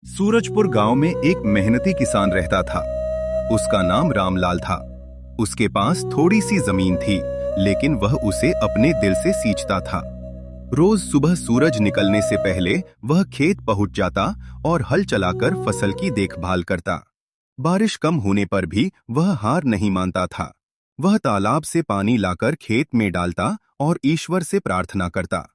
सूरजपुर गांव में एक मेहनती किसान रहता था। उसका नाम रामलाल था। उसके पास थोड़ी सी जमीन थी, लेकिन वह उसे अपने दिल से सींचता था। रोज सुबह सूरज निकलने से पहले वह खेत पहुंच जाता और हल चलाकर फसल की देखभाल करता। बारिश कम होने पर भी वह हार नहीं मानता था। वह तालाब से पानी लाकर खेत में डालता और ईश्वर से प्रार्थना करता।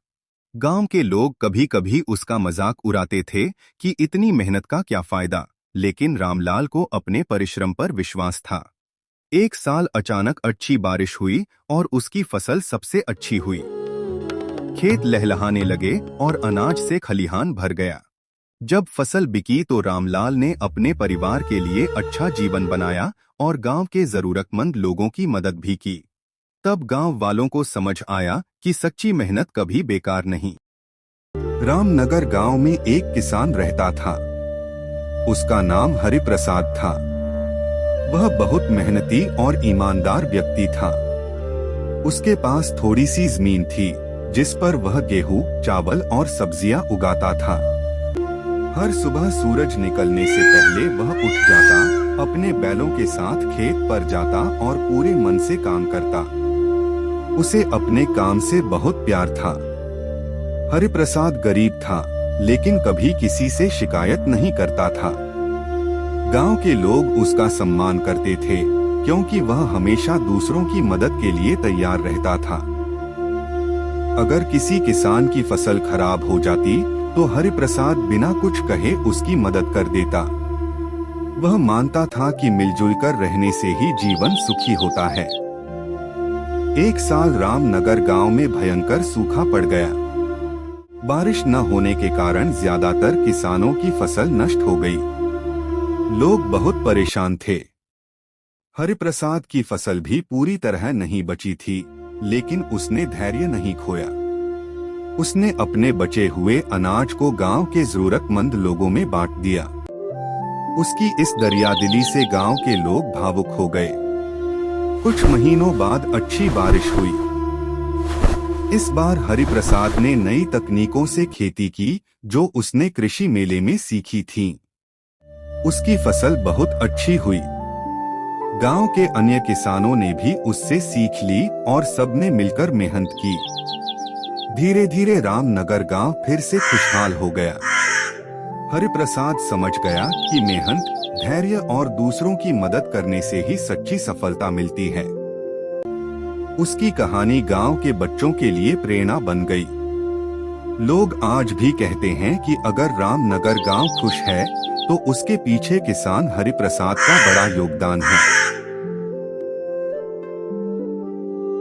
गांव के लोग कभी कभी उसका मजाक उड़ाते थे कि इतनी मेहनत का क्या फायदा, लेकिन रामलाल को अपने परिश्रम पर विश्वास था। एक साल अचानक अच्छी बारिश हुई और उसकी फसल सबसे अच्छी हुई। खेत लहलहाने लगे और अनाज से खलिहान भर गया। जब फसल बिकी तो रामलाल ने अपने परिवार के लिए अच्छा जीवन बनाया और गांव के जरूरतमंद लोगों की मदद भी की। तब गांव वालों को समझ आया कि सच्ची मेहनत कभी बेकार नहीं। रामनगर गांव में एक किसान रहता था। उसका नाम हरिप्रसाद था। वह बहुत मेहनती और ईमानदार व्यक्ति था। उसके पास थोड़ी सी जमीन थी, जिस पर वह गेहूं, चावल और सब्जियां उगाता था। हर सुबह सूरज निकलने से पहले वह उठ जाता, अपने बैलों के साथ खेत पर जाता और पूरे मन से काम करता। उसे अपने काम से बहुत प्यार था। हरिप्रसाद गरीब था, लेकिन कभी किसी से शिकायत नहीं करता था। गांव के लोग उसका सम्मान करते थे, क्योंकि वह हमेशा दूसरों की मदद के लिए तैयार रहता था। अगर किसी किसान की फसल खराब हो जाती तो हरिप्रसाद बिना कुछ कहे उसकी मदद कर देता। वह मानता था कि मिलजुल कर रहने से ही जीवन सुखी होता है। एक साल रामनगर गांव में भयंकर सूखा पड़ गया। बारिश न होने के कारण ज्यादातर किसानों की फसल नष्ट हो गई। लोग बहुत परेशान थे। हरिप्रसाद की फसल भी पूरी तरह नहीं बची थी, लेकिन उसने धैर्य नहीं खोया। उसने अपने बचे हुए अनाज को गांव के जरूरतमंद लोगों में बांट दिया। उसकी इस दरियादिली से गांव के लोग भावुक हो गए। कुछ महीनों बाद अच्छी बारिश हुई। इस बार हरिप्रसाद ने नई तकनीकों से खेती की, जो उसने कृषि मेले में सीखी थीं। उसकी फसल बहुत अच्छी हुई। गांव के अन्य किसानों ने भी उससे सीख ली और सबने मिलकर मेहनत की। धीरे धीरे रामनगर गांव फिर से खुशहाल हो गया। हरिप्रसाद समझ गया कि मेहनत, धैर्य और दूसरों की मदद करने से ही सच्ची सफलता मिलती है। उसकी कहानी गांव के बच्चों के लिए प्रेरणा बन गई। लोग आज भी कहते हैं कि अगर रामनगर गांव खुश है तो उसके पीछे किसान हरिप्रसाद का बड़ा योगदान है।